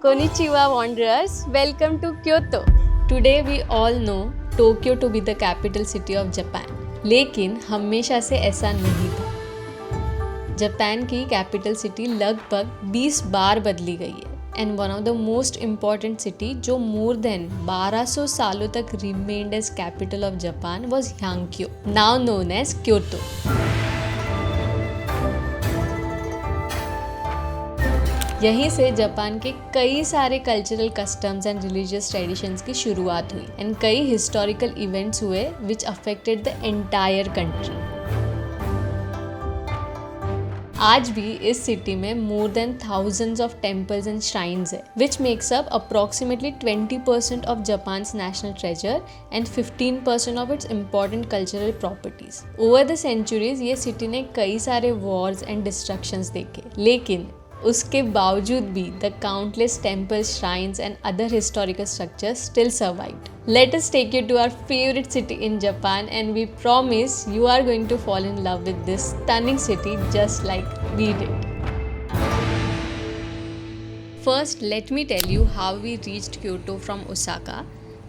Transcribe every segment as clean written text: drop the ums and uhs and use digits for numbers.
Konnichiwa wanderers, welcome to Kyoto. Today we all know Tokyo to be the capital city of Japan. लेकिन हमेशा से ऐसा नहीं था। जापान की कैपिटल सिटी लगभग 20 बार बदली गई है and one of the most important city जो मोर देन 1200 सालों तक remained as capital of Japan was Heiankyo, now known as Kyoto. यहीं से जापान के कई सारे cultural customs and religious traditions की शुरुआत हुई एंड कई हिस्टोरिकल इवेंट्स हुए which affected the entire country. आज भी इस सिटी में more than thousands of temples and shrines है which makes up approximately 20% of Japan's national treasure and 15% of its important cultural properties. Over the centuries ये city ने कई सारे Wars and destructions देखे, लेकिन उसके बावजूद भी the countless temples, shrines and other historical structures still survived. Let us take you to our favorite city in Japan and we promise you are going to fall in love with this stunning city just like we did. First, let me tell you how we reached Kyoto from Osaka.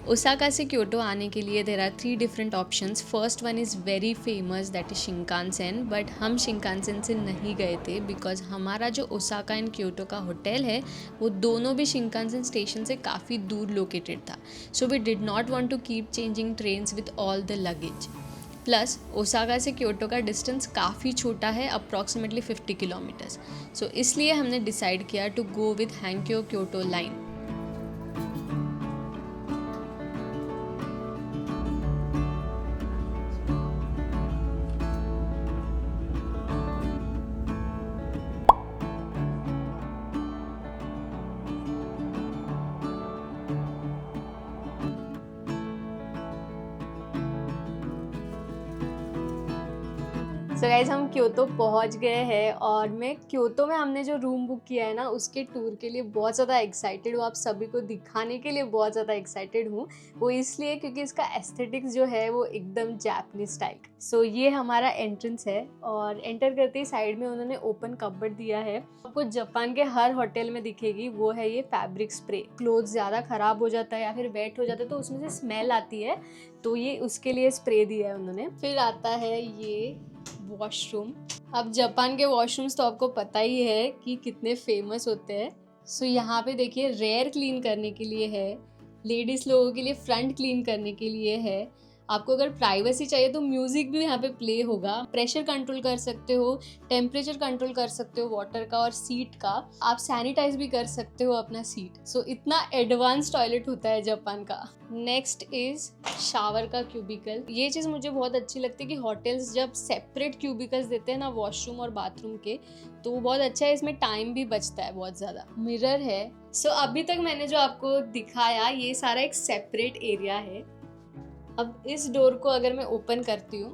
Osaka से Kyoto आने के लिए there are 3 different options. First one is very famous, that is Shinkansen, but हम Shinkansen से नहीं गए थे because हमारा जो ओसाका एंड क्योटो का होटल है वो दोनों भी शिंकानसेन स्टेशन से काफ़ी दूर लोकेटेड था। So we did not want to keep changing trains with all the luggage. Plus Osaka से क्योटो का डिस्टेंस काफ़ी छोटा है, अप्रॉक्सीमेटली 50 किलोमीटर्स। सो इसलिए हमने डिसाइड किया to go with Hankyu Kyoto line. So guys हम क्योतो पहुंच गए हैं और मैं क्योतो में हमने जो रूम बुक किया है ना उसके टूर के लिए बहुत ज़्यादा एक्साइटेड हूँ। आप सभी को दिखाने के लिए बहुत ज़्यादा एक्साइटेड हूँ। वो इसलिए क्योंकि इसका एस्थेटिक्स जो है वो एकदम जापानीज स्टाइल। सो ये हमारा एंट्रेंस है और एंटर करते ही साइड में उन्होंने ओपन कबर्ड दिया है। आपको जापान के हर होटल में दिखेगी, वो है ये फैब्रिक स्प्रे। क्लोथ ज़्यादा ख़राब हो जाता है या फिर वेट हो जाता है तो उसमें से स्मेल आती है, तो ये उसके लिए स्प्रे दिया है उन्होंने। फिर आता है ये वॉशरूम। अब जापान के वॉशरूम्स तो आपको पता ही है कि कितने फेमस होते हैं। सो यहाँ पे देखिए रेयर क्लीन करने के लिए है, लेडीज़ लोगों के लिए फ्रंट क्लीन करने के लिए है। आपको अगर प्राइवेसी चाहिए तो म्यूज़िक भी यहाँ पे प्ले होगा। प्रेशर कंट्रोल कर सकते हो, टेम्परेचर कंट्रोल कर सकते हो वाटर का और सीट का। आप सैनिटाइज भी कर सकते हो अपना सीट। सो इतना एडवांस टॉयलेट होता है जापान का। नेक्स्ट इज शावर का क्यूबिकल। ये चीज़ मुझे बहुत अच्छी लगती है कि होटल्स जब सेपरेट क्यूबिकल्स देते हैं ना वॉशरूम और बाथरूम के, तो वो बहुत अच्छा है। इसमें टाइम भी बचता है बहुत ज़्यादा। मिरर है। सो अभी तक मैंने जो आपको दिखाया ये सारा एक सेपरेट एरिया है। अब इस डोर को अगर मैं ओपन करती हूँ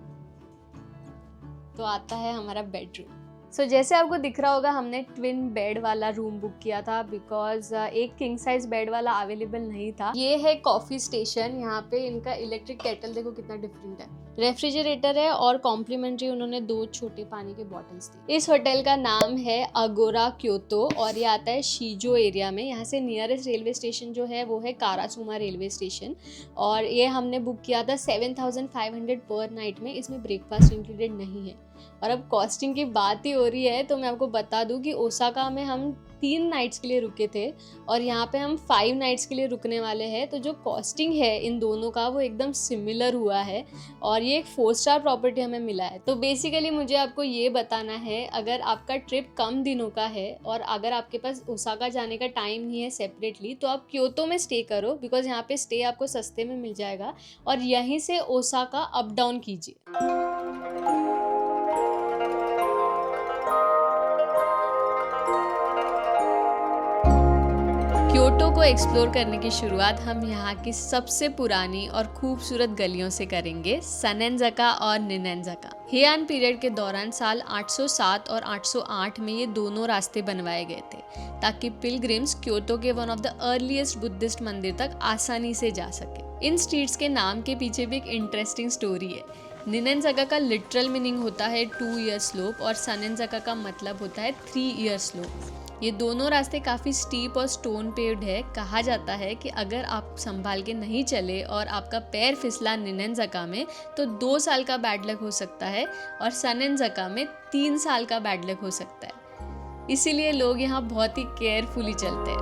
तो आता है हमारा बेडरूम। सो जैसे आपको दिख रहा होगा हमने ट्विन बेड वाला रूम बुक किया था बिकॉज एक किंग साइज बेड वाला अवेलेबल नहीं था। ये है कॉफ़ी स्टेशन। यहाँ पे इनका इलेक्ट्रिक केटल देखो कितना डिफरेंट है। रेफ्रिजरेटर है और कॉम्प्लीमेंट्री उन्होंने 2 छोटे पानी के बॉटल्स दी। इस होटल का नाम है अगोरा क्योतो और ये आता है शीजो एरिया में। यहाँ से नियरेस्ट रेलवे स्टेशन जो है वो है कारासुमा रेलवे स्टेशन और ये हमने बुक किया था 7500 पर नाइट में। इसमें ब्रेकफास्ट इंक्लूडेड नहीं है। और अब कॉस्टिंग की बात ही हो रही है तो मैं आपको बता दूं कि ओसाका में हम 3 नाइट्स के लिए रुके थे और यहाँ पे हम 5 नाइट्स के लिए रुकने वाले हैं। तो जो कॉस्टिंग है इन दोनों का वो एकदम सिमिलर हुआ है और ये एक 4 स्टार प्रॉपर्टी हमें मिला है। तो बेसिकली मुझे आपको ये बताना है, अगर आपका ट्रिप कम दिनों का है और अगर आपके पास ओसाका जाने का टाइम नहीं है सेपरेटली, तो आप क्योतो में स्टे करो बिकॉज यहाँ पे स्टे आपको सस्ते में मिल जाएगा और यहीं से ओसाका अप डाउन कीजिए। क्योटो को एक्सप्लोर करने की शुरुआत हम यहाँ की सबसे पुरानी और खूबसूरत गलियों से करेंगे, सनेंजाका और निनेंजाका। हेयान पीरियड के दौरान साल 807 और 808 में ये दोनों रास्ते बनवाए गए थे ताकि पिलग्रिम्स क्योटो के one of the earliest Buddhist मंदिर तक आसानी से जा सके। इन स्ट्रीट्स के नाम के पीछे भी एक इंटरेस्टिंग स्टोरी है। निनेंजाका का लिटरल मीनिंग होता है 2 ईयर स्लोप और सनेंजाका का मतलब होता है 3 ईयर स्लोप। ये दोनों रास्ते काफ़ी स्टीप और स्टोन पेव्ड है। कहा जाता है कि अगर आप संभाल के नहीं चले और आपका पैर फिसला निनेंज़का में तो 2 साल का बैड लक हो सकता है और सनेंज़का में 3 साल का बैड लक हो सकता है। इसीलिए लोग यहाँ बहुत ही केयरफुली चलते हैं।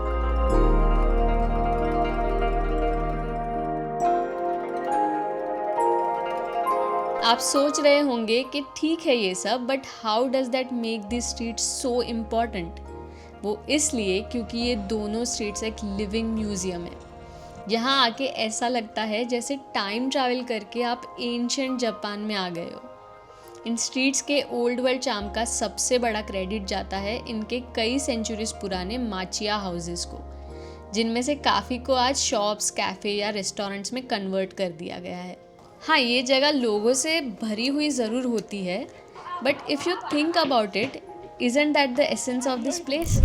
आप सोच रहे होंगे कि ठीक है ये सब, but how does that make this street so important? वो इसलिए क्योंकि ये दोनों स्ट्रीट्स एक लिविंग म्यूजियम है। यहाँ आके ऐसा लगता है जैसे टाइम ट्रैवल करके आप एंशिएंट जापान में आ गए हो। इन स्ट्रीट्स के ओल्ड वर्ल्ड चार्म का सबसे बड़ा क्रेडिट जाता है इनके कई सेंचुरीज पुराने माचिया हाउसेस को, जिनमें से काफ़ी को आज शॉप्स, कैफ़े या रेस्टोरेंट्स में कन्वर्ट कर दिया गया है। हाँ, ये जगह लोगों से भरी हुई ज़रूर होती है, but if you think about it, isn't that the essence of this place?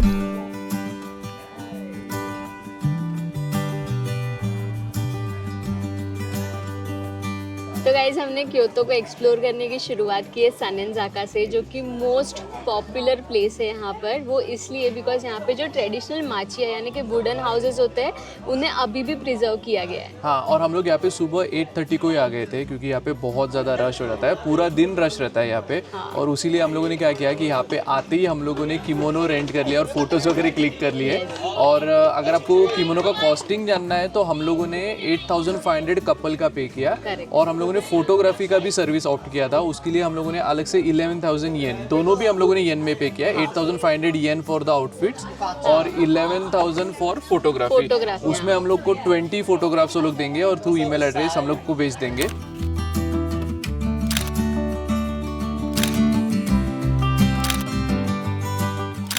तो गाइज हमने क्योतो को एक्सप्लोर करने की शुरुआत की है सनेंज़ाका से, जो कि मोस्ट पॉपुलर प्लेस है यहाँ पर। वो इसलिए बिकॉज यहाँ पे जो ट्रेडिशनल माचिया यानी कि वुडन हाउसेस होते हैं उन्हें अभी भी प्रिजर्व किया गया है। हाँ, और हम लोग यहाँ पे सुबह 8:30 को ही आ गए थे क्योंकि यहाँ पे बहुत ज़्यादा रश हो जाता है, पूरा दिन रश रहता है यहाँ पे। हाँ। और उसीलिए हम लोगों ने क्या किया कि यहाँ पे आते ही हम लोगों ने किमोनो रेंट कर लिया और फोटोज़ वगैरह क्लिक कर लिए। और अगर आपको किमोनो का कॉस्टिंग जानना है तो हम लोगों ने 8,500 कपल का पे किया और हम लोगों ने फोटोग्राफी का भी सर्विस ऑप्ट किया था। उसके लिए हम लोगों ने अलग से 11,000 येन, दोनों भी हम लोगों ने येन में पे किया। 8,500 येन फॉर द आउटफिट्स और 11,000 फॉर फोटोग्राफी। उसमें हम लोग को 20 फोटोग्राफ्स वो लोग देंगे और थ्रू ईमेल एड्रेस हम लोग को भेज देंगे।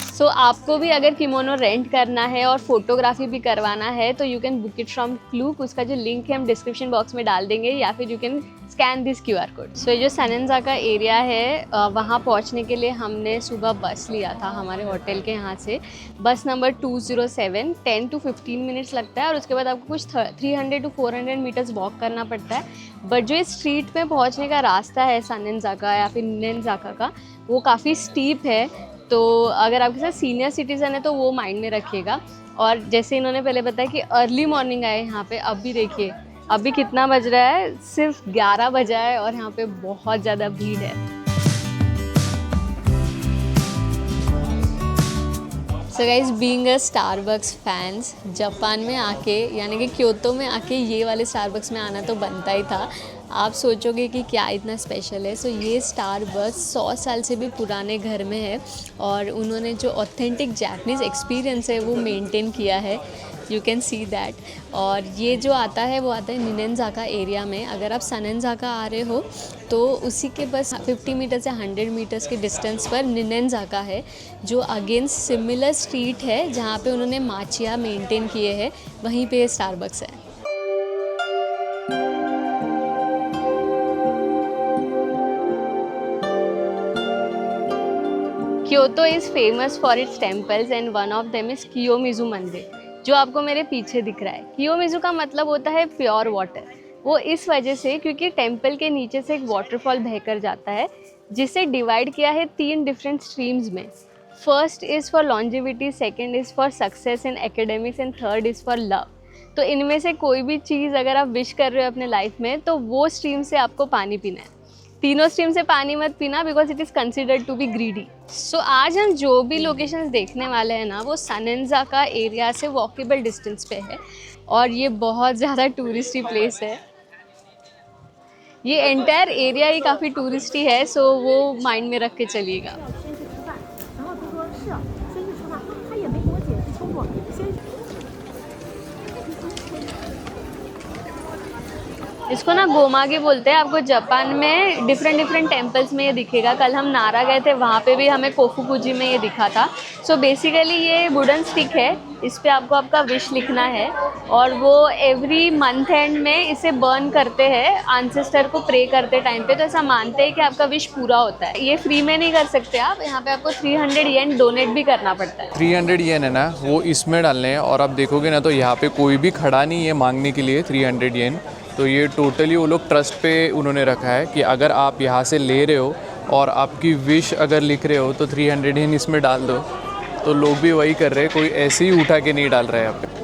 सो आपको भी अगर किमोनो रेंट करना है और फोटोग्राफी भी करवाना है तो you can book it from Klook. उसका जो लिंक है हम डिस्क्रिप्शन बॉक्स में डाल देंगे, या फिर you can scan this QR code. So ये जो सनेंज़ाका एरिया है वहाँ पहुँचने के लिए हमने सुबह बस लिया था हमारे होटल के यहाँ से। बस नंबर 207, 10 to 15 मिनट्स लगता है और उसके बाद आपको कुछ 300 to 400 मीटर्स वॉक करना पड़ता है। बट जो इस स्ट्रीट में पहुँचने का रास्ता है सनेंज़ाका या फिर निनेंज़ाका का, वो काफ़ी स्टीप है। तो अगर आपके साथ सीनियर सिटीज़न है तो वो माइंड में रखिएगा। और जैसे इन्होंने पहले बताया कि अर्ली मॉर्निंग आए यहाँ पे, अभी देखिए अभी कितना बज रहा है, सिर्फ 11 बजा है और यहाँ पे बहुत ज़्यादा भीड़ है। So guys, being a Starbucks fans, Japan में आके यानी कि क्योतो में आके ये वाले स्टारबक्स में आना तो बनता ही था। आप सोचोगे कि क्या इतना स्पेशल है। सो ये स्टारबक्स 100 साल से भी पुराने घर में है और उन्होंने जो ऑथेंटिक जापानीज़ एक्सपीरियंस है वो मेंटेन किया है। You can see that. और ये जो आता है वो आता है निनेंज़ाका एरिया में। अगर आप सनेंज़ाका आ रहे हो तो उसी के बस 50 मीटर से 100 मीटर्स के डिस्टेंस पर निनेंज़ाका है, जो अगेन सिमिलर स्ट्रीट है जहाँ पे उन्होंने माचिया मेंटेन किए हैं, वहीं पे स्टारबक्स है। Kyoto is famous for its temples and one of them is Kiyomizu मंदिर, जो आपको मेरे पीछे दिख रहा है। कियोमिज़ु का मतलब होता है प्योर वाटर। वो इस वजह से क्योंकि टेम्पल के नीचे से एक वाटरफॉल बहकर जाता है, जिसे डिवाइड किया है 3 डिफरेंट स्ट्रीम्स में। First is for longevity, second is for success in academics and third is for love. तो इनमें से कोई भी चीज़ अगर आप विश कर रहे हो अपने लाइफ में तो वो स्ट्रीम से आपको पानी पीना है। तीनों स्ट्रीम से पानी मत पीना because it is considered to be greedy. So आज हम जो भी लोकेशंस देखने वाले हैं ना, वो सनेंज़ाका एरिया से वॉकेबल डिस्टेंस पे है और ये बहुत ज़्यादा टूरिस्टी प्लेस है। ये एंटायर एरिया ही काफ़ी टूरिस्टी है, सो वो माइंड में रख के चलिएगा। इसको ना गोमागे बोलते हैं। आपको जापान में डिफरेंट टेम्पल्स में ये दिखेगा। कल हम नारा गए थे, वहाँ पे भी हमें कोफुकुजी में ये दिखा था। सो बेसिकली ये वुडन स्टिक है, इस पे आपको आपका विश लिखना है और वो एवरी मंथ एंड में इसे बर्न करते हैं एंसेस्टर को प्रे करते टाइम पे। तो ऐसा मानते हैं कि आपका विश पूरा होता है। ये फ्री में नहीं कर सकते आप, यहाँ पे आपको 300 येन डोनेट भी करना पड़ता है। 300 येन है ना, वो इसमें डालने हैं और आप देखोगे ना तो यहाँ पे कोई भी खड़ा नहीं है मांगने के लिए 300 येन। तो ये टोटली वो लोग ट्रस्ट पे उन्होंने रखा है कि अगर आप यहाँ से ले रहे हो और आपकी विश अगर लिख रहे हो तो 300 येन इसमें डाल दो। तो लोग भी वही कर रहे हैं, कोई ऐसे ही उठा के नहीं डाल रहा है यहाँ पे।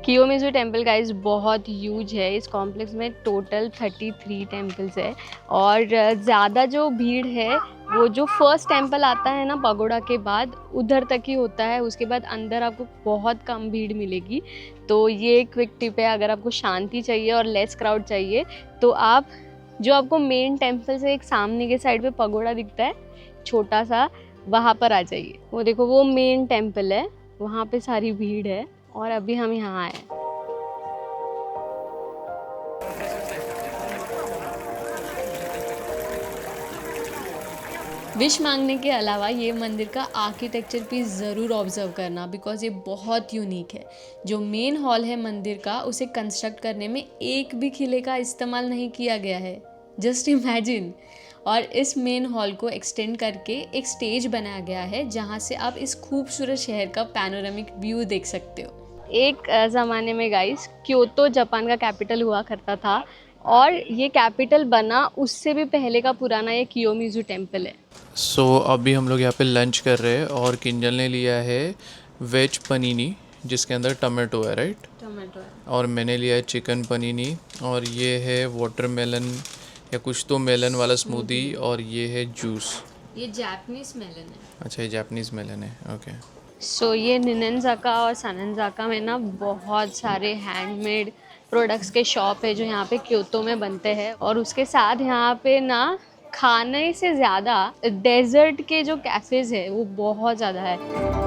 कियोमिज़ू टेम्पल गाइस बहुत ह्यूज है। इस कॉम्प्लेक्स में टोटल 33 टेम्पल्स है और ज़्यादा जो भीड़ है वो जो फर्स्ट टेम्पल आता है ना पगोड़ा के बाद, उधर तक ही होता है। उसके बाद अंदर आपको बहुत कम भीड़ मिलेगी। तो ये क्विक टिप है, अगर आपको शांति चाहिए और लेस क्राउड चाहिए तो आप जो आपको मेन टेम्पल से एक सामने के साइड पे पगोड़ा दिखता है छोटा सा, वहाँ पर आ जाइए। वो देखो वो मेन टेम्पल है, वहाँ पे सारी भीड़ है और अभी हम यहाँ आए। विश मांगने के अलावा ये मंदिर का आर्किटेक्चर भी ज़रूर ऑब्जर्व करना, बिकॉज ये बहुत यूनिक है। जो मेन हॉल है मंदिर का, उसे कंस्ट्रक्ट करने में एक भी किले का इस्तेमाल नहीं किया गया है, जस्ट इमेजिन। और इस मेन हॉल को एक्सटेंड करके एक स्टेज बनाया गया है जहाँ से आप इस खूबसूरत शहर का पैनोरामिक व्यू देख सकते हो। एक ज़माने में गाइस क्योतो जापान का कैपिटल हुआ करता था और ये कैपिटल बना उससे भी पहले का पुराना ये कियोमिज़ू टेम्पल है। सो अभी हम लोग यहाँ पे लंच कर रहे हैं और किंजल ने लिया है वेज पनीनी जिसके अंदर टमाटो है, राइट? टमाटो है। और मैंने लिया है चिकन पनीनी और ये है वाटरमेलन या कुछ तो मेलन वाला स्मूदी और ये है जूस। ये जापानीज मेलन है। अच्छा, ये जापानीज़ मेलन है, ओके। सो ये निननजाका और सननजाका में ना बहुत सारे हैंडमेड प्रोडक्ट्स के शॉप है जो यहाँ पे क्योतो में बनते हैं। और उसके साथ यहाँ पे ना खाने से ज़्यादा डेजर्ट के जो कैफ़ेज़ है वो बहुत ज़्यादा है।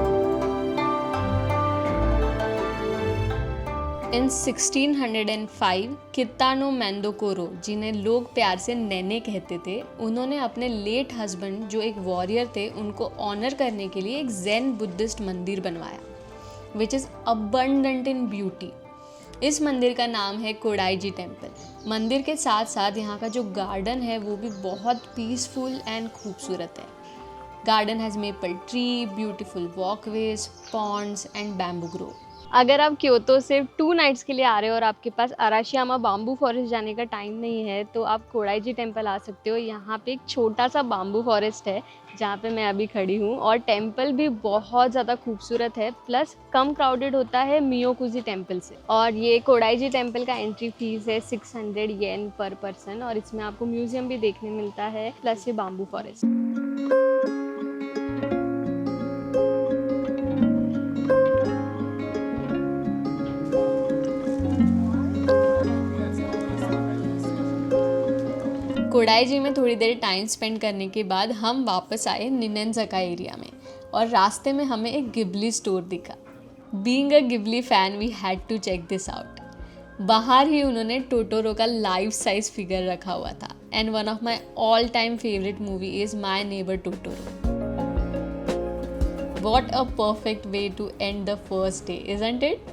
इन 1605 कितानो मैंडोकोरो, जिन्हें लोग प्यार से नैने कहते थे, उन्होंने अपने लेट हस्बैंड जो एक वॉरियर थे उनको ऑनर करने के लिए एक ज़ेन बुद्धिस्ट मंदिर बनवाया, which is abundant in beauty. इस मंदिर का नाम है कोडाईजी टेम्पल। मंदिर के साथ साथ यहाँ का जो गार्डन है वो भी बहुत पीसफुल एंड खूबसूरत है। Garden has maple tree, beautiful walkways, Pond's and bamboo Grove. अगर आप क्योतो सिर्फ 2 नाइट्स के लिए आ रहे हो और आपके पास अराशियामा बाम्बू फॉरेस्ट जाने का टाइम नहीं है तो आप कोडाईजी टेम्पल आ सकते हो। यहाँ पे एक छोटा सा बाम्बू फॉरेस्ट है जहाँ पे मैं अभी खड़ी हूँ और टेम्पल भी बहुत ज़्यादा खूबसूरत है, प्लस कम क्राउडेड होता है मियोकुजी टेम्पल से। और ये कोडाईजी टेम्पल का एंट्री फीस है 600 येन पर पर्सन और इसमें आपको म्यूजियम भी देखने मिलता है, प्लस ये बाम्बू फॉरेस्ट। कोडाईजी में थोड़ी देर टाइम स्पेंड करने के बाद हम वापस आए निननजाका एरिया में और रास्ते में हमें एक गिबली स्टोर दिखा। Being a Ghibli fan we had to check this out. बाहर ही उन्होंने टोटोरो का लाइफ साइज फिगर रखा हुआ था and one of my all time favourite movie is my neighbour Totoro. What a perfect way to end the first day, isn't it?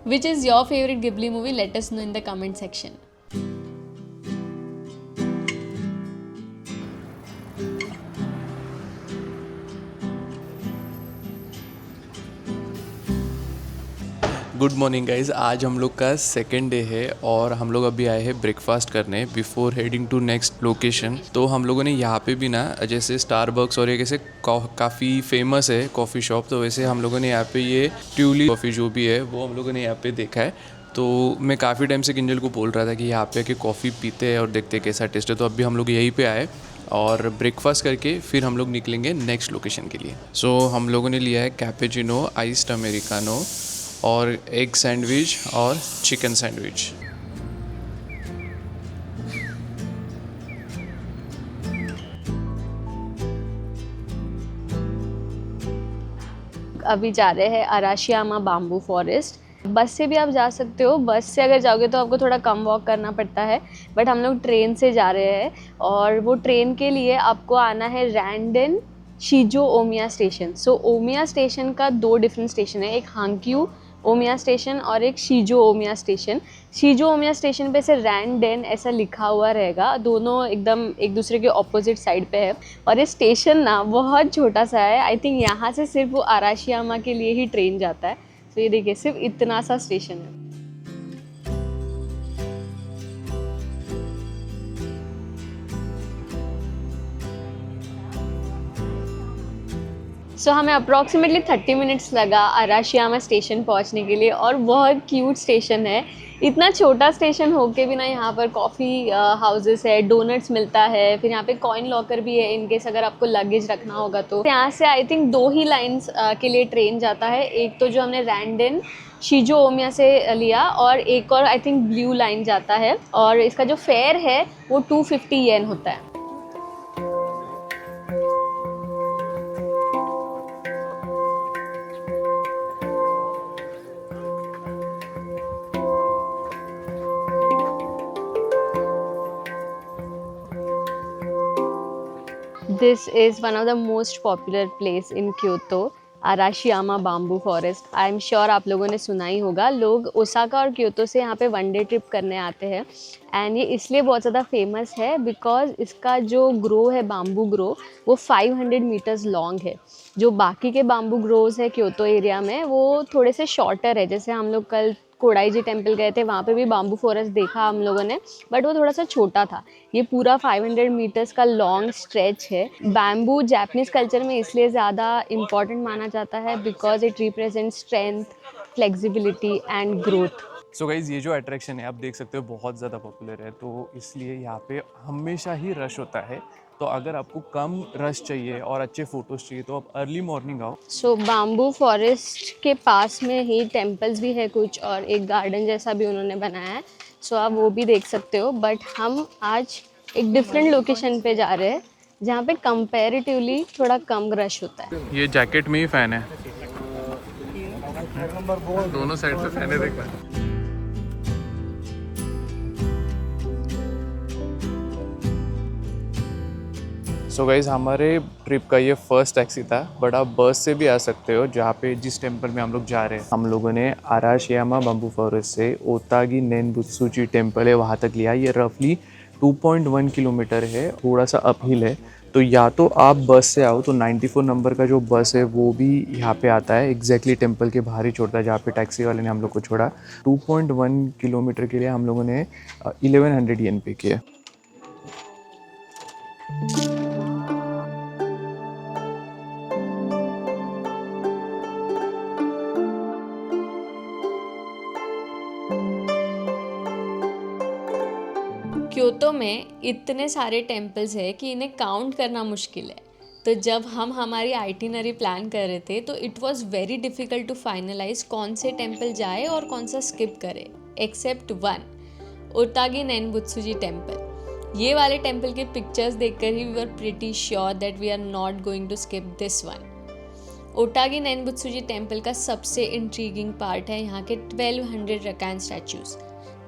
Which is your favorite Ghibli movie? Let us know in the comment section. Good morning guys, आज हम लोग का second day है और हम लोग अभी आए हैं ब्रेकफास्ट करने before heading to next location. तो हम लोगों ने यहाँ पे भी ना, जैसे स्टारबक्स और ये कैसे काफ़ी फेमस है कॉफ़ी शॉप, तो वैसे हम लोगों ने यहाँ पे ये ट्यूली कॉफ़ी जो भी है वो हम लोगों ने यहाँ पे देखा है। तो मैं काफ़ी टाइम से किंजल को बोल रहा था कि यहाँ पे आके कॉफ़ी पीते हैं और देखते हैं कैसा टेस्ट है। तो अभी हम लोग यहीं पे आए और ब्रेकफास्ट करके फिर हम लोग निकलेंगे नेक्स्ट लोकेशन के लिए। सो हम लोगों ने लिया है कैपेचिनो, आइस्ड अमेरिकानो और एग सैंडविच और चिकन सैंडविच। अभी जा रहे हैं अराशियामा बाम्बू फॉरेस्ट। बस से भी आप जा सकते हो, बस से अगर जाओगे तो आपको थोड़ा कम वॉक करना पड़ता है, बट हम लोग ट्रेन से जा रहे हैं और वो ट्रेन के लिए आपको आना है रैंडन शिजो ओमिया स्टेशन। सो ओमिया स्टेशन का 2 डिफरेंट स्टेशन है, एक हांक्यू ओमिया स्टेशन और एक शिजो ओमिया स्टेशन। शिजो ओमिया स्टेशन पे से रैंडेन ऐसा लिखा हुआ रहेगा, दोनों एकदम एक दूसरे के ऑपोजिट साइड पे है। और ये स्टेशन ना बहुत छोटा सा है, आई थिंक यहाँ से सिर्फ वो अराशियामा के लिए ही ट्रेन जाता है। तो ये देखिए सिर्फ इतना सा स्टेशन है। सो हमें अप्रॉक्सीमेटली 30 मिनट्स लगा अराशियामा स्टेशन पहुंचने के लिए और बहुत क्यूट स्टेशन है। इतना छोटा स्टेशन होके भी ना यहाँ पर कॉफ़ी हाउसेस है, डोनट्स मिलता है, फिर यहाँ पे कॉइन लॉकर भी है इन केस अगर आपको लगेज रखना होगा तो। यहाँ से आई थिंक 2 ही लाइन्स के लिए ट्रेन जाता है, एक तो जो हमने रैंडन शिजो ओमिया से लिया और एक और आई थिंक ब्लू लाइन जाता है और इसका जो फेयर है वो 250 येन होता है। This is one of the most popular place in Kyoto, Arashiyama bamboo forest. I am sure आप लोगों ने सुना ही होगा। लोग ओसाका और क्योतो से यहाँ पे वनडे ट्रिप करने आते हैं एंड ये इसलिए बहुत ज़्यादा फेमस है बिकॉज इसका जो ग्रो है बाम्बू ग्रो वो 500 मीटर्स लॉन्ग है। जो बाकी के बाम्बू ग्रोव्स है क्योतो एरिया में वो थोड़े से शॉर्टर है। जैसे हम लोग कल कोडाईजी टेम्पल गए थे, वहाँ पे भी बाम्बू फॉरेस्ट देखा हम लोगों ने, बट वो थोड़ा सा छोटा था। ये पूरा 500 मीटर्स का लॉन्ग स्ट्रेच है। बैम्बू जापानीज कल्चर में इसलिए ज़्यादा इम्पॉर्टेंट माना जाता है because it represent strength, flexibility and growth. So guys, ये जो अट्रैक्शन है आप देख सकते हो बहुत ज़्यादा पॉपुलर है, तो इसलिए यहाँ पे हमेशा ही रश होता है। तो अगर आपको कम रश चाहिए और अच्छे फ़ोटोज़ चाहिए तो आप अर्ली मॉर्निंग आओ। सो बाम्बू फॉरेस्ट के पास में ही टेम्पल्स भी है कुछ और एक गार्डन जैसा भी उन्होंने बनाया है, सो आप वो भी देख सकते हो। बट हम आज एक डिफरेंट लोकेशन पे जा रहे हैं जहाँ पे कंपैरेटिवली थोड़ा कम रश होता है। ये जैकेट में ही फ़ैन है, दोनों साइड पे फैन है, देख रहा है। सो गाइज़, हमारे ट्रिप का ये फर्स्ट टैक्सी था, बट आप बस से भी आ सकते हो जहाँ पे जिस टेम्पल में हम लोग जा रहे हैं। हम लोगों ने अराशियामा बाम्बू फॉरेस्ट से ओतागी नेनबुत्सुजी टेम्पल है वहाँ तक लिया। ये रफली 2.1 किलोमीटर है, थोड़ा सा अपहिल है। तो या तो आप बस से आओ, तो 94 नंबर का जो बस है वो भी यहाँ पे आता है, एग्जैक्टली टेम्पल के बाहर ही छोड़ता है जहाँ पे टैक्सी वाले ने हम लोग को छोड़ा। 2.1 किलोमीटर के लिए हम लोगों ने 1100 येन पे किया। क्योतो में इतने सारे टेम्पल्स है कि इन्हें काउंट करना मुश्किल है। तो जब हम हमारी आइटिनरी प्लान कर रहे थे तो it was very difficult to finalise कौन से टेम्पल जाए और कौन सा स्किप करे, except one, Otagi Nenbutsuji temple. ये वाले टेम्पल के पिक्चर्स देखकर ही we were pretty sure that we are not going to skip this one. Otagi Nenbutsuji temple का सबसे इंट्रीगिंग पार्ट है यहाँ के 1200 rakan statues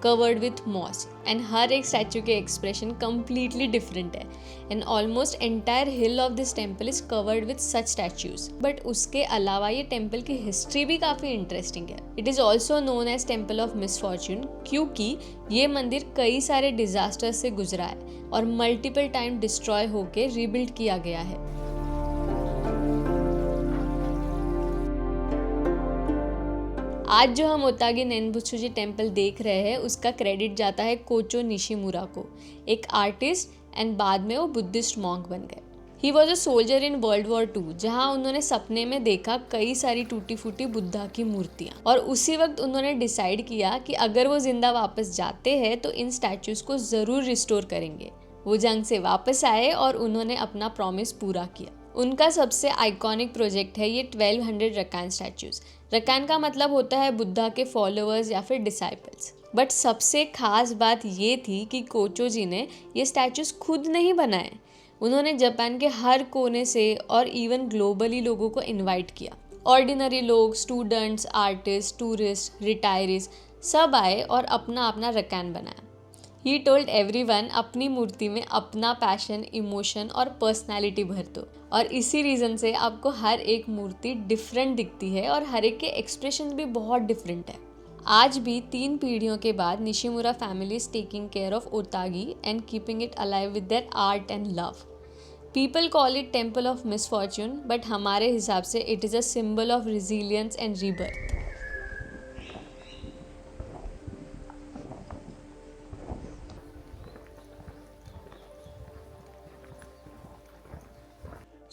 covered with moss and हर एक स्टैचू के एक्सप्रेशन कम्प्लीटली डिफरेंट है and almost entire hill of this temple is covered with such statues. But उसके अलावा ये टेम्पल की हिस्ट्री भी काफ़ी इंटरेस्टिंग है। It is also known as temple of misfortune क्योंकि ये मंदिर कई सारे डिजास्टर से गुजरा है और मल्टीपल टाइम डिस्ट्रॉय होकर रीबिल्ड किया गया है। आज जो हम ओतागी नेनबुत्सुजी टेम्पल देख रहे हैं उसका क्रेडिट जाता है कोचो निशिमुरा को, एक आर्टिस्ट एंड बाद में वो बुद्धिस्ट मॉन्क बन गए। He was a soldier in world war 2 जहाँ उन्होंने सपने में देखा कई सारी टूटी फूटी बुद्धा की मूर्तियाँ और उसी वक्त उन्होंने डिसाइड किया कि अगर वो जिंदा वापस जाते हैं तो इन स्टैचूज को ज़रूर रिस्टोर करेंगे। वो जंग से वापस आए और उन्होंने अपना प्रॉमिस पूरा किया। उनका सबसे आइकॉनिक प्रोजेक्ट है ये 1200 रकान स्टैचूज। रकान का मतलब होता है बुद्धा के फॉलोअर्स या फिर डिसाइपल्स। बट सबसे खास बात ये थी कि कोचो जी ने ये स्टैचूज खुद नहीं बनाए, उन्होंने जापान के हर कोने से और इवन ग्लोबली लोगों को इनवाइट किया। ऑर्डिनरी लोग, स्टूडेंट्स, आर्टिस्ट, टूरिस्ट, रिटायरीज सब आए और अपना अपना रकान बनाया। ही टोल्ड एवरीवन अपनी मूर्ति में अपना पैशन, इमोशन और पर्सनैलिटी भर दो और इसी रीज़न से आपको हर एक मूर्ति डिफरेंट दिखती है और हर एक के एक्सप्रेशन भी बहुत डिफरेंट है। आज भी 3 पीढ़ियों के बाद Nishimura family is taking care of Otagi and keeping it alive with their art and love. People call it temple of misfortune but हमारे हिसाब से it is a symbol of resilience and rebirth.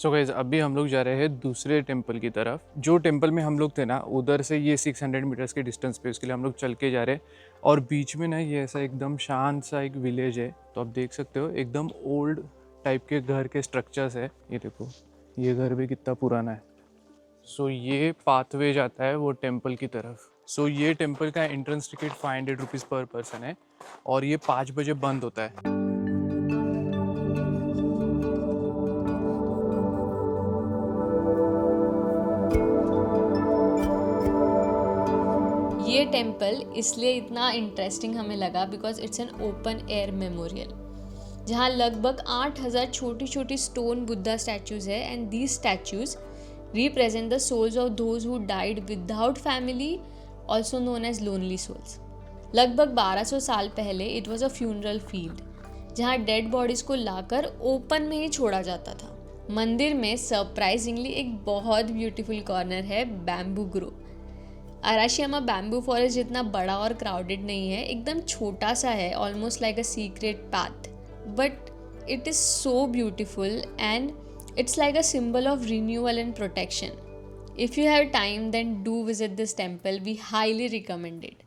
So guys अभी हम लोग जा रहे हैं दूसरे टेम्पल की तरफ। जो टेम्पल में हम लोग थे ना, उधर से ये 600 मीटर्स के डिस्टेंस पे, उसके लिए हम लोग चल के जा रहे हैं। और बीच में ना ये ऐसा एकदम शांत सा एक विलेज है, तो आप देख सकते हो एकदम ओल्ड टाइप के घर के स्ट्रक्चर्स है। ये देखो, ये घर भी कितना पुराना है। सो ये पाथवे जाता है वो टेम्पल की तरफ। सो ये टेम्पल का एंट्रेंस टिकट 500 रुपीज़ पर पर्सन है और ये 5 बजे बंद होता है। ये टेम्पल इसलिए इतना इंटरेस्टिंग हमें लगा because it's an open air memorial, जहाँ लगभग 8000 छोटी छोटी स्टोन बुद्धा स्टैचूज है and these statues represent the souls of those who died without family, also known as lonely souls. लगभग 1200 साल पहले it was a funeral field, जहाँ डेड बॉडीज को लाकर ओपन में ही छोड़ा जाता था। मंदिर में सरप्राइजिंगली एक बहुत ब्यूटीफुल कॉर्नर है, bamboo grow. Arashiyama bamboo forest जितना बड़ा और क्राउडेड नहीं है, एकदम छोटा सा है, almost like a secret path, but it is so beautiful and it's like a symbol of renewal and protection. If you have time, then do visit this temple. We highly recommend it.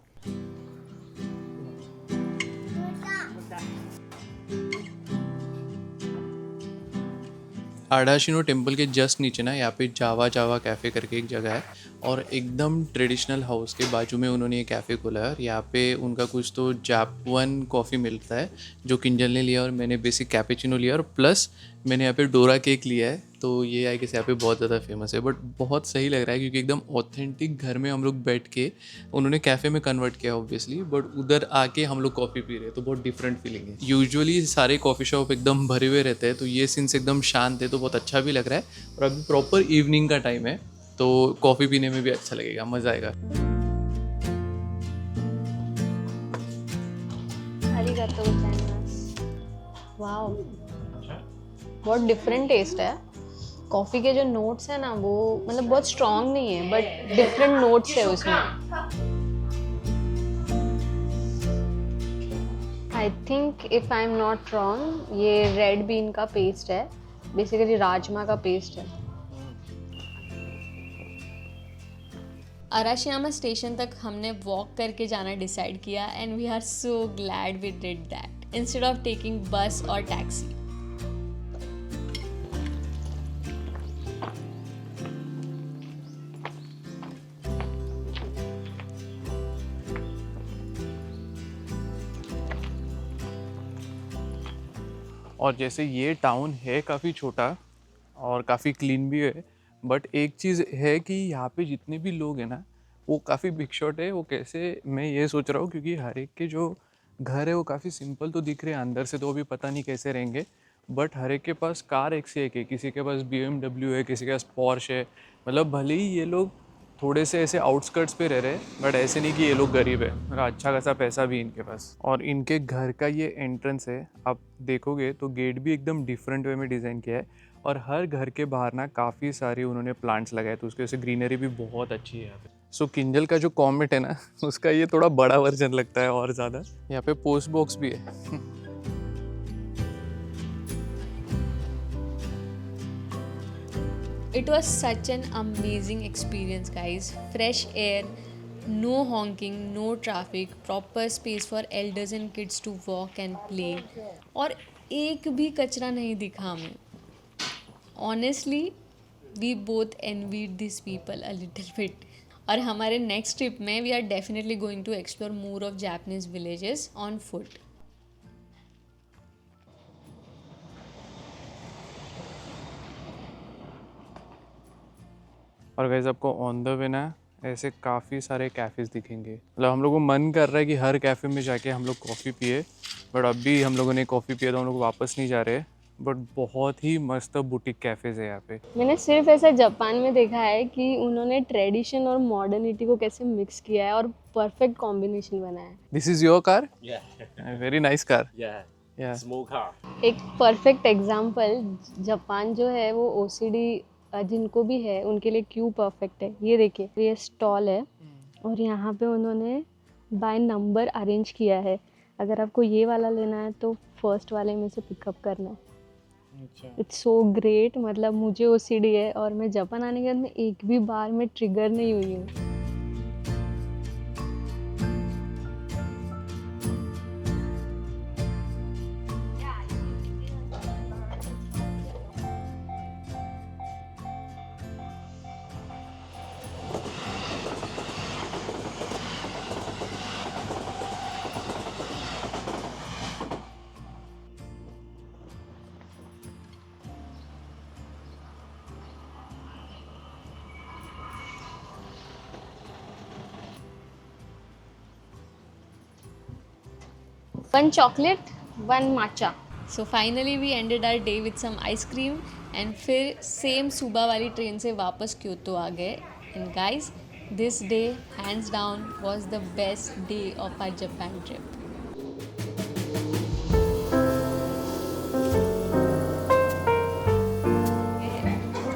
Adashino temple के just नीचे ना यहाँ पे जावा जावा cafe करके एक जगह है और एकदम ट्रेडिशनल हाउस के बाजू में उन्होंने ये कैफ़े खोला है। और यहाँ पे उनका कुछ तो जापान कॉफ़ी मिलता है जो किंजल ने लिया और मैंने बेसिक कैपेचिनो लिया और प्लस मैंने यहाँ पे डोरा केक लिया है। तो ये आई गेस यहाँ पे बहुत ज़्यादा फेमस है, बट बहुत सही लग रहा है क्योंकि एकदम ऑथेंटिक घर में हम लोग बैठ के, उन्होंने कैफ़े में कन्वर्ट किया ऑब्वियसली, बट उधर आके हम लोग कॉफ़ी पी रहे हैं तो बहुत डिफरेंट फीलिंग है। यूजुअली सारे कॉफ़ी शॉप एकदम भरे हुए रहते हैं, तो ये सिंस एकदम शांत है तो बहुत अच्छा भी लग रहा है। और अभी प्रॉपर इवनिंग का टाइम है तो कॉफ़ी पीने में भी अच्छा लगेगा, मज़ा आएगा। वाओ, बहुत डिफरेंट टेस्ट है। कॉफ़ी के जो नोट्स है ना, वो मतलब बहुत स्ट्रॉन्ग नहीं है, बट डिफरेंट नोट्स है उसमें। I think if I am not wrong, ये रेड बीन का पेस्ट है, बेसिकली राजमा का पेस्ट है। अराशियामा स्टेशन तक हमने वॉक करके जाना डिसाइड किया and we are so glad we did that instead of taking bus और टैक्सी। और जैसे ये टाउन है काफ़ी छोटा और काफ़ी क्लीन भी है, बट एक चीज़ है कि यहाँ पे जितने भी लोग हैं ना, वो काफ़ी बिग शॉट है। वो कैसे, मैं ये सोच रहा हूँ क्योंकि हर एक के जो घर है वो काफ़ी सिंपल तो दिख रहे हैं अंदर से, तो अभी पता नहीं कैसे रहेंगे, बट हर एक के पास कार एक से एक है। किसी के पास BMW है, किसी के पास पॉर्श है। मतलब भले ही ये लोग थोड़े से ऐसे आउटस्कर्ट्स पे रह रहे हैं, बट ऐसे नहीं कि ये लोग गरीब है, मतलब अच्छा खासा पैसा भी इनके पास। और इनके घर का ये एंट्रेंस है, आप देखोगे तो गेट भी एकदम डिफरेंट वे में डिज़ाइन किया है और हर घर के बाहर ना काफ़ी सारे उन्होंने प्लांट्स लगाए, तो उसकी वजह से ग्रीनरी भी बहुत अच्छी है यहाँ पे। सो किंजल का जो कॉमेट है ना, उसका ये थोड़ा बड़ा वर्जन लगता है और ज़्यादा। यहाँ पे पोस्ट बॉक्स भी है। It was such an amazing experience, guys. Fresh air, no honking, no traffic, proper space for elders and kids to walk and play. और एक भी कचरा नहीं दिखा हमें. Honestly, we both envied these people a little bit. और हमारे next trip में we are definitely going to explore more of Japanese villages on foot. और वैसे आपको ऑन द वे ना ऐसे काफ़ी सारे कैफ़ेज़ दिखेंगे। मतलब हम लोग को मन कर रहा है कि हर कैफ़े में जाके हम लोग कॉफ़ी पिए, बट अभी हम लोगों ने कॉफ़ी पिया तो हम लोग वापस नहीं जा रहे। बट बहुत ही मस्त बुटीक कैफ़ेज़ है यहाँ पे। मैंने सिर्फ ऐसा जापान में देखा है कि उन्होंने ट्रेडिशन और मॉडर्निटी को कैसे मिक्स किया है और परफेक्ट कॉम्बिनेशन बनाया है। This is your car? Very nice car. Small car. एक परफेक्ट एग्जाम्पल, जापान जो है वो ओसीडी जिनको भी है उनके लिए क्यों परफेक्ट है। ये देखिए, ये स्टॉल है और यहाँ पे उन्होंने बाय नंबर अरेंज किया है। अगर आपको ये वाला लेना है तो फर्स्ट वाले में से पिकअप करना है। इट्स सो ग्रेट, मतलब मुझे ओसीडी है और मैं जापान आने के बाद में एक भी बार में ट्रिगर नहीं हुई हूँ। One chocolate, one matcha. So finally we ended our day with some ice cream and फिर सेम सुबह वाली ट्रेन से वापस क्योतो आ गए. And guys, this day hands down was the best day of our Japan trip.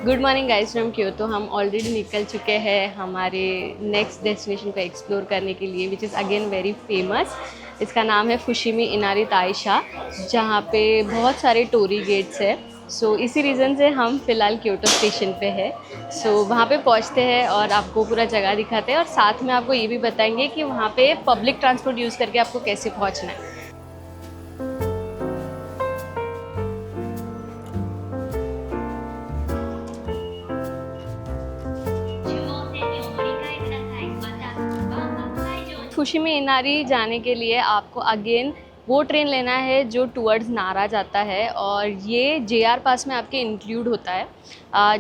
Good morning guys from Kyoto. हम already निकल चुके हैं हमारे नेक्स्ट डेस्टिनेशन को एक्सप्लोर करने के लिए, which is again very famous. इसका नाम है फुशिमी इनारी ताइशा, जहाँ पे बहुत सारे टोरी गेट्स है. सो इसी रीज़न से हम फ़िलहाल क्योतो स्टेशन पे है. सो वहाँ पे पहुँचते हैं और आपको पूरा जगह दिखाते हैं और साथ में आपको ये भी बताएंगे कि वहाँ पे पब्लिक ट्रांसपोर्ट यूज़ करके आपको कैसे पहुँचना है. फुशिमी इनारी जाने के लिए आपको अगेन वो ट्रेन लेना है जो टूवर्ड्स नारा जाता है और ये JR पास में आपके इंक्लूड होता है.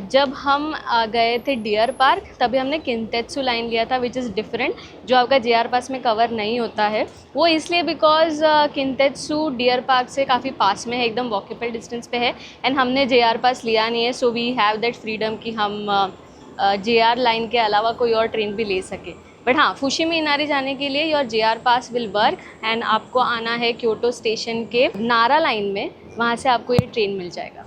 जब हम गए थे डियर पार्क तभी हमने किंतेत्सु लाइन लिया था, विच इज़ डिफरेंट, जो आपका JR पास में कवर नहीं होता है. वो इसलिए बिकॉज किंतेत्सु डियर पार्क से काफ़ी पास में है, एकदम वॉकेबल डिस्टेंस पे है. एंड हमने JR पास लिया नहीं है, so we have that freedom कि हम JR लाइन के अलावा कोई और ट्रेन भी ले सके. बट हाँ, फुशिमी इनारी जाने के लिए your JR pass will work and आपको आना है क्योटो स्टेशन के नारा लाइन में, वहाँ से आपको ये ट्रेन मिल जाएगा.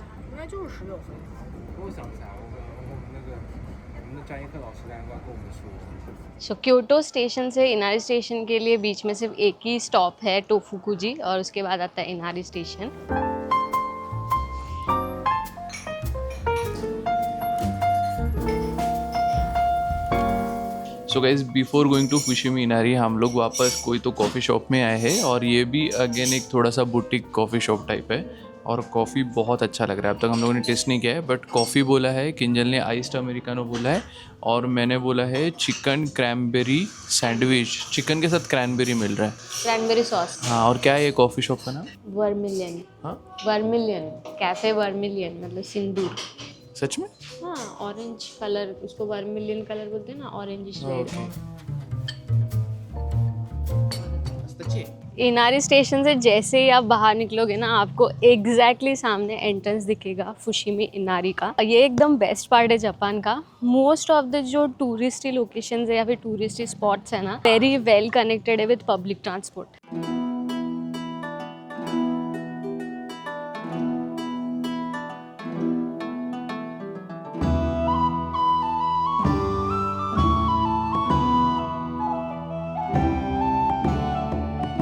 सो क्योटो स्टेशन से इनारी स्टेशन के लिए बीच में सिर्फ एक ही स्टॉप है, टोफुकुजी, और उसके बाद आता है Inari station. So guys before going to Fushimi Inari हम लोग वापस कोई तो कॉफ़ी शॉप में आए हैं और ये भी अगेन एक थोड़ा सा बुटीक कॉफ़ी शॉप टाइप है और कॉफ़ी बहुत अच्छा लग रहा है. अब तक हम लोगों ने टेस्ट नहीं किया है बट कॉफ़ी बोला है, किंजल ने आइस्ड अमेरिकानो बोला है और मैंने बोला है चिकन क्रैनबेरी सैंडविच. चिकन के साथ क्रैनबेरी मिल रहा है, क्रैनबेरी सॉस. हाँ. और क्या है ये कॉफ़ी शॉप का नाम? वर्मिलियन. हाँ, वर्मिलियन कैफ़े वर्मिलियन, मतलब सिंदूर. सच में? हाँ, ऑरेंज कलर, उसको वर्मिलियन कलर बोलते हैं ना, ऑरेंजिश रेड. इनारी स्टेशन से जैसे ही आप बाहर निकलोगे ना, आपको एग्जैक्टली सामने एंट्रेंस दिखेगा फुशिमी इनारी का. ये एकदम बेस्ट पार्ट है जापान का. मोस्ट ऑफ द जो टूरिस्टी लोकेशंस है या फिर टूरिस्टी स्पॉट्स है ना, वेरी वेल कनेक्टेड है विद पब्लिक ट्रांसपोर्ट.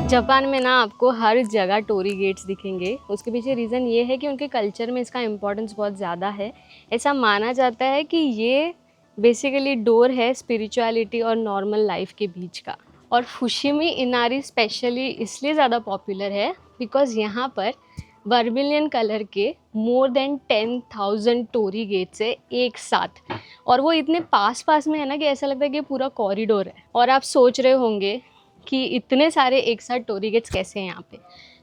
जापान में ना आपको हर जगह टोरी गेट्स दिखेंगे. उसके पीछे रीज़न ये है कि उनके कल्चर में इसका इम्पोर्टेंस बहुत ज़्यादा है. ऐसा माना जाता है कि ये बेसिकली डोर है स्पिरिचुअलिटी और नॉर्मल लाइफ के बीच का. और फुशिमी इनारी स्पेशली इसलिए ज़्यादा पॉपुलर है बिकॉज़ यहाँ पर वर्मिलियन कलर के मोर देन 10,000 टोरी गेट्स है एक साथ. और वो इतने पास पास में है ना कि ऐसा लगता है कि पूरा कॉरिडोर है. और आप सोच रहे होंगे कि इतने सारे एक साथ टोरी गेट्स कैसे हैं यहाँ पे.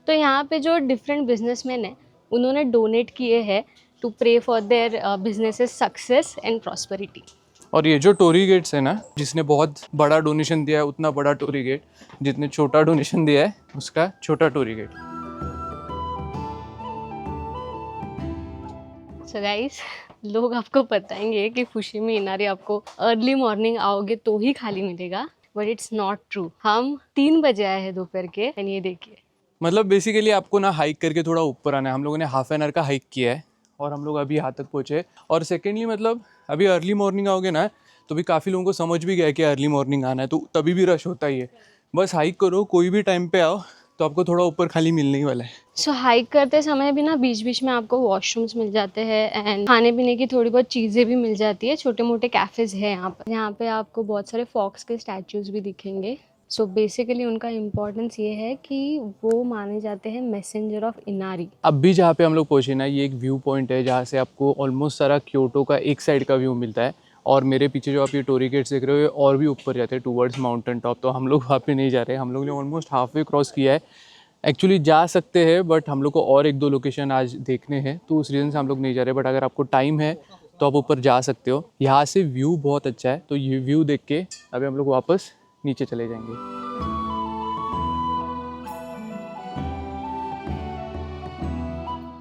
तो यहाँ पे जो डिफरेंट बिजनेसमैन हैं उन्होंने डोनेट किए हैं to pray for their businesses success and prosperity. और ये जो टोरी गेट्स है ना, जिसने बहुत बड़ा डोनेशन दिया है उतना बड़ा टोरी गेट, जितने छोटा डोनेशन दिया है उसका छोटा टोरी गेट. सो गाइस, लोग आपको बताएंगे कि फुशिमी इनारी आपको अर्ली मॉर्निंग आओगे तो ही खाली मिलेगा, बट इट्स नॉट ट्रू. हम 3 बजे आए हैं दोपहर के एंड ये देखिए. मतलब बेसिकली आपको ना हाइक करके थोड़ा ऊपर आना है. हम लोगों ने हाफ एन आवर का हाइक किया है और हम लोग अभी यहाँ तक पहुँचे. और सेकेंडली मतलब अभी अर्ली मॉर्निंग आओगे ना तो भी काफ़ी लोगों को समझ भी गया कि अर्ली मॉर्निंग आना है, तो तभी भी रश होता ही है. बस हाइक करो, कोई भी टाइम पे आओ, तो आपको थोड़ा ऊपर खाली मिलने ही वाला है। सो हाइक करते समय भी ना बीच बीच में आपको वॉशरूम्स मिल जाते हैं एंड खाने पीने की थोड़ी बहुत चीज़ें भी मिल जाती है। छोटे मोटे कैफ़ेज़ हैं यहाँ पे आपको बहुत सारे फॉक्स के स्टैचूज़ भी दिखेंगे। सो बेसिकली उनका इम्पोर्टेंस ये है कि वो माने जाते हैं मैसेंजर ऑफ इनारी। अब भी जहाँ पे हम लोग पहुँचे ना, ये एक व्यू पॉइंट है जहाँ से आपको ऑलमोस्ट सारा क्योटो का एक साइड का व्यू मिलता है। और मेरे पीछे जो आप ये टोरी गेट्स देख रहे हो ये और भी ऊपर जाते हैं टूवर्ड्स माउंटेन टॉप। तो हम लोग वहाँ पे नहीं जा रहे, हम लोग ने ऑलमोस्ट हाफ वे क्रॉस किया है। एक्चुअली जा सकते हैं बट हम लोग को और 1-2 लोकेशन आज देखने हैं, तो उस रीज़न से हम लोग नहीं जा रहे। बट अगर आपको टाइम है तो आप ऊपर जा सकते हो। यहाँ से व्यू बहुत अच्छा है, तो ये व्यू देख के अभी हम लोग वापस नीचे चले जाएंगे।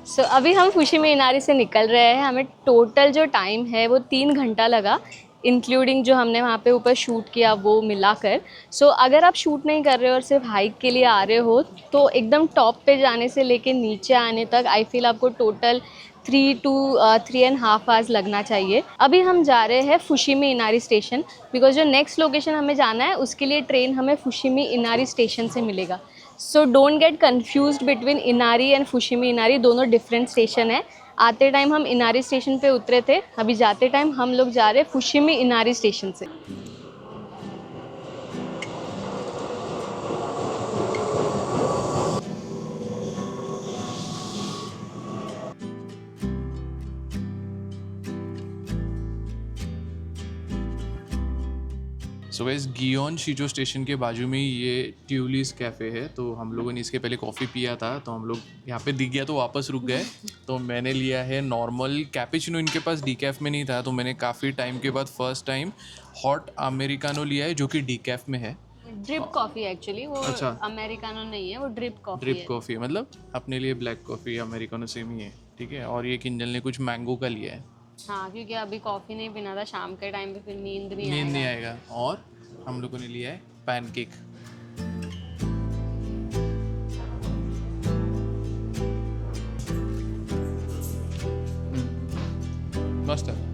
सो अभी हम फुशिमी इनारी से निकल रहे हैं। हमें टोटल जो टाइम है वो 3 घंटा लगा, इंक्लूडिंग जो हमने वहाँ पे ऊपर शूट किया वो मिलाकर। सो अगर आप शूट नहीं कर रहे हो और सिर्फ हाइक के लिए आ रहे हो तो एकदम टॉप पे जाने से लेके नीचे आने तक आई फील आपको टोटल 3 to 3.5 आवर्स लगना चाहिए। अभी हम जा रहे हैं फुशिमी इनारी स्टेशन, बिकॉज जो नेक्स्ट लोकेशन हमें जाना है उसके लिए ट्रेन हमें फुशिमी इनारी स्टेशन से मिलेगा। So don't get confused between Inari and Fushimi Inari, दोनों डिफरेंट स्टेशन है। आते टाइम हम इनारी स्टेशन पे उतरे थे, अभी जाते टाइम हम लोग जा रहे हैं फुशिमी इनारी स्टेशन से। सो गाइस, गियोन शिजो स्टेशन के बाजू में ही ये ट्यूलिस कैफ़े है। तो हम लोगों ने इसके पहले कॉफ़ी पिया था, तो हम लोग यहाँ पे दिख गया तो वापस रुक गए। तो मैंने लिया है नॉर्मल कैपेचिनो, इनके पास डीकैफ में नहीं था, तो मैंने काफ़ी टाइम के बाद फर्स्ट टाइम हॉट अमेरिकानो लिया है जो कि डीकैफ में है। ड्रिप कॉफ़ी एक्चुअली, वो अच्छा, अमेरिकानो नहीं है, वो ड्रिप कॉफ़ी ड्रिप कॉफ़ी है, मतलब अपने लिए ब्लैक कॉफ़ी अमेरिकानो सेम ही है, ठीक है। और ये किंजल ने कुछ मैंगो का लिया है। हाँ, क्योंकि अभी कॉफ़ी नहीं पीना था, शाम के टाइम पे फिर नींद नहीं आएगा। और हम लोगों ने लिया है पैनकेक। मस्त है।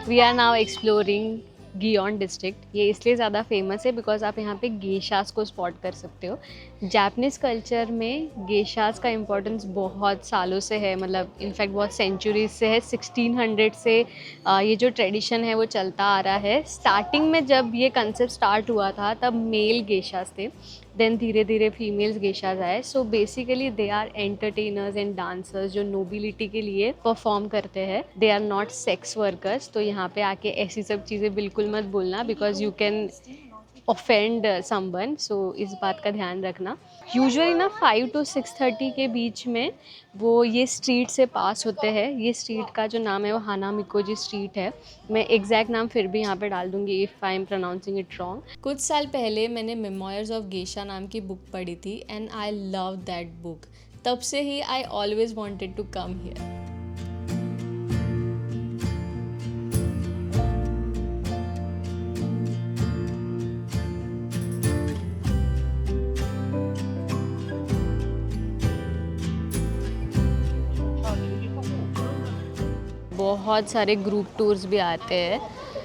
We are now exploring Gion district. ये इसलिए ज़्यादा फेमस है बिकॉज आप यहाँ पे गेशास को स्पॉट कर सकते हो। जापानीज़ कल्चर में गेशास का इम्पोर्टेंस बहुत सालों से है, मतलब इनफैक्ट बहुत सेंचुरीज से है। 1600 से ये जो ट्रेडिशन है वो चलता आ रहा है। स्टार्टिंग में जब ये कंसेप्ट स्टार्ट हुआ था तब मेल गेशास थे, देन धीरे धीरे फीमेल्स गेशास आए। So basically they are entertainers and dancers जो नोबिलिटी के लिए परफॉर्म करते हैं। They are not sex workers. तो यहाँ पे आके ऐसी सब चीज़ें बिल्कुल मत बोलना, because you can offend someone. So इस बात का ध्यान रखना। यूजुअली ना 5 to 6:30 के बीच में वो ये स्ट्रीट से पास होते हैं। ये स्ट्रीट का जो नाम है वो हानामिकोजी स्ट्रीट है। मैं एग्जैक्ट नाम फिर भी यहाँ पे डाल दूँगी if I am pronouncing it wrong. कुछ साल पहले मैंने मेमोयर्स ऑफ गेशा नाम की बुक पढ़ी थी and I love that book. तब से ही I always wanted to come here. बहुत सारे ग्रुप टूर्स भी आते हैं,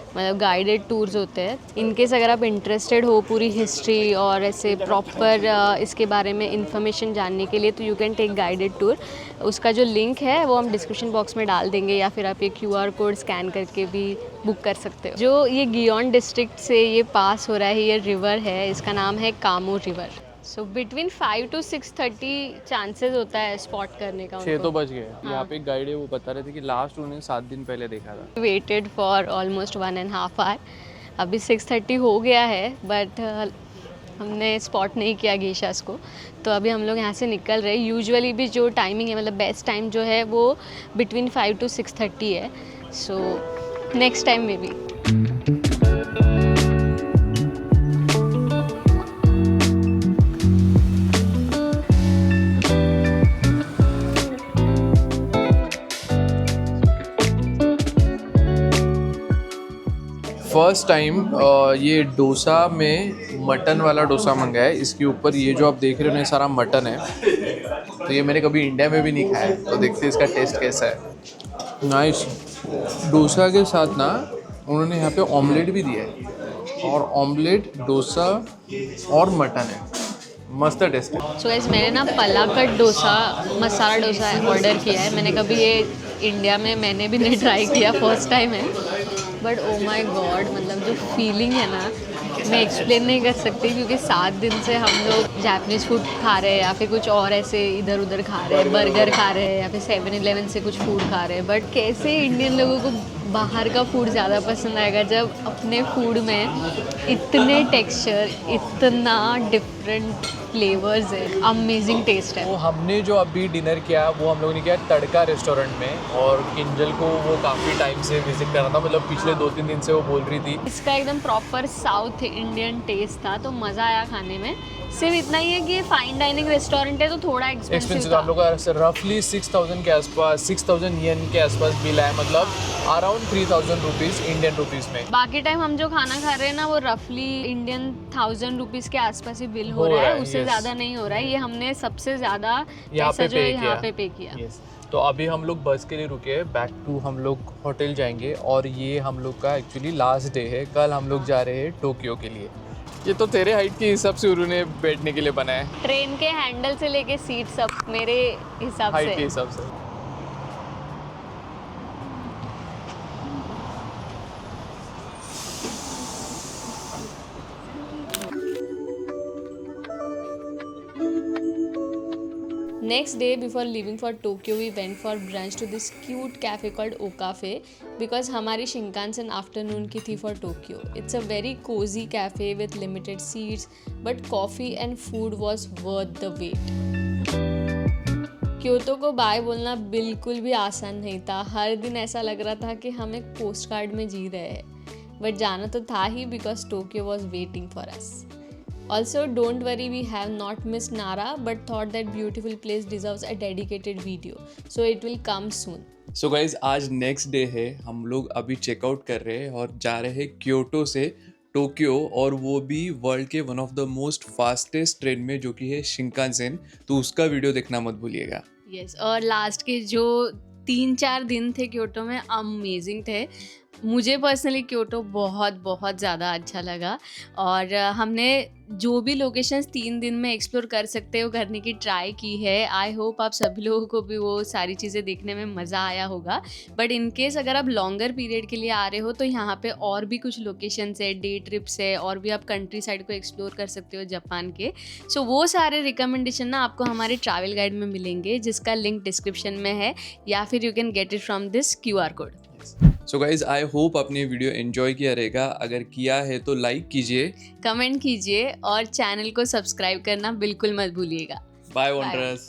मतलब गाइडेड टूर्स होते हैं। इनकेस अगर आप इंटरेस्टेड हो पूरी हिस्ट्री और ऐसे प्रॉपर इसके बारे में इंफॉर्मेशन जानने के लिए, तो you can take guided tour. उसका जो लिंक है वो हम डिस्क्रिप्शन बॉक्स में डाल देंगे, या फिर आप ये QR कोड स्कैन करके भी बुक कर सकते हो। जो ये गियोन डिस्ट्रिक्ट से ये पास हो रहा है, ये रिवर है, इसका नाम है कामो river. So between 5 to 6:30 chances होता है स्पॉट करने का। 6 तो बज गए। यहाँ पे एक गाइड है, वो बता रहे थे कि लास्ट उन्हें 7 दिन पहले देखा था। Waited for almost 1.5 hour. अभी 6:30 हो गया है बट हमने स्पॉट नहीं किया गेशास को, तो अभी हम लोग यहाँ से निकल रहे हैं। यूजुअली भी जो टाइमिंग है, मतलब बेस्ट टाइम जो है वो बिटवीन 5 to 6:30 है। So next time may be. First time ये डोसा में मटन वाला डोसा मंगाया है। इसके ऊपर ये जो आप देख रहे हो ना, सारा मटन है। तो ये मैंने कभी इंडिया में भी नहीं खाया है, तो देखते हैं इसका टेस्ट कैसा है। नाइस। डोसा के साथ ना उन्होंने यहाँ पे ऑमलेट भी दिया है, और ऑमलेट, डोसा और मटन है, मस्त टेस्ट है। सो गाइस मैंने ना पलाकट डोसा, मसाला डोसा ऑर्डर किया है। मैंने कभी ये इंडिया में मैंने भी नहीं ट्राई किया, फर्स्ट टाइम है। बट ओ माय गॉड, मतलब जो फीलिंग है ना, मैं एक्सप्लेन नहीं कर सकती, क्योंकि 7 दिन से हम लोग जापानीज़ फूड खा रहे हैं या फिर कुछ और ऐसे इधर उधर खा रहे हैं, बर्गर खा रहे हैं या फिर 7-Eleven से कुछ फूड खा रहे हैं। बट कैसे इंडियन लोगों को बाहर का फूड ज़्यादा पसंद आएगा जब अपने फूड में इतने टेक्सचर, इतना डिफरेंट फ्लेवर्स है, अमेजिंग टेस्ट है। तो हमने जो अभी डिनर किया वो हम लोगों ने किया तड़का रेस्टोरेंट में, और किंजल को वो काफ़ी टाइम से विजिट करना था, मतलब पिछले 2-3 दिन से वो बोल रही थी। इसका एकदम प्रॉपर साउथ इंडियन टेस्ट था, तो मज़ा आया खाने में। सिर्फ इतना ही है कि ये फाइन डाइनिंग रेस्टोरेंट है, तो थोड़ा एक्सपेंसिव था। हम लोग का रफली 6,000 के आसपास, 6,000 येन के आसपास बिल है, मतलब अराउंड 3,000 रुपीज़ इंडियन रुपीज़ में। बाकी टाइम हम जो खाना खा रहे हैं ना, वो रफली इंडियन 1,000 रुपीज़ के आसपास ही बिल हो रहा है, उससे ज़्यादा नहीं हो रहा है। ये हमने सबसे ज़्यादा यहाँ पे पे किया। तो अभी हम लोग बस के लिए रुके, बैक टू हम लोग होटल जाएंगे, और ये हम लोग का एक्चुअली लास्ट डे है। कल हम लोग जा रहे हैं टोक्यो के लिए। ये तो तेरे हाइट के हिसाब से उन्होंने बैठने के लिए बनाया है, ट्रेन के हैंडल से लेके सीट सब मेरे हिसाब हाइट से। के हिसाब से। Next day, before leaving for Tokyo, we went for brunch to this cute cafe called Okafe because हमारी शिंकानसेन आफ्टरनून की थी for Tokyo. It's a very cozy cafe with limited seats, but coffee and food was worth the wait. Kyoto को bye बोलना बिल्कुल भी आसान नहीं था। हर दिन ऐसा लग रहा था कि हम एक पोस्ट कार्ड में जी रहे हैं, बट जाना तो था ही because Tokyo was waiting for us. Also, don't worry, we have not missed Nara, but thought that beautiful place deserves a dedicated video, so it will come soon. So guys आज next day है, हम लोग अभी checkout कर रहे हैं और जा रहे हैं क्योटो से टोक्यो, और वो भी वर्ल्ड के one of the most fastest train में, जो कि है शिंकानसेन। तो उसका वीडियो देखना मत भूलिएगा। यस, और लास्ट के जो 3-4 दिन थे क्योटो में, अमेजिंग थे। मुझे पर्सनली क्योटो बहुत बहुत ज़्यादा अच्छा लगा, और हमने जो भी लोकेशंस 3 दिन में एक्सप्लोर कर सकते हो करने की ट्राई की है। आई होप आप सभी लोगों को भी वो सारी चीज़ें देखने में मज़ा आया होगा। बट इन केस अगर आप लॉन्गर पीरियड के लिए आ रहे हो, तो यहाँ पे और भी कुछ लोकेशंस है, डे ट्रिप्स है, और भी आप कंट्री साइड को एक्सप्लोर कर सकते हो जापान के। सो वो सारे रिकमेंडेशन ना आपको हमारे ट्रैवल गाइड में मिलेंगे, जिसका लिंक डिस्क्रिप्शन में है, या फिर you can get it from this QR code. So guys I hope आपने वीडियो एंजॉय किया रहेगा। अगर किया है तो लाइक कीजिए, कमेंट कीजिए, और चैनल को सब्सक्राइब करना बिल्कुल मत भूलिएगा। बाय वंडरर्स।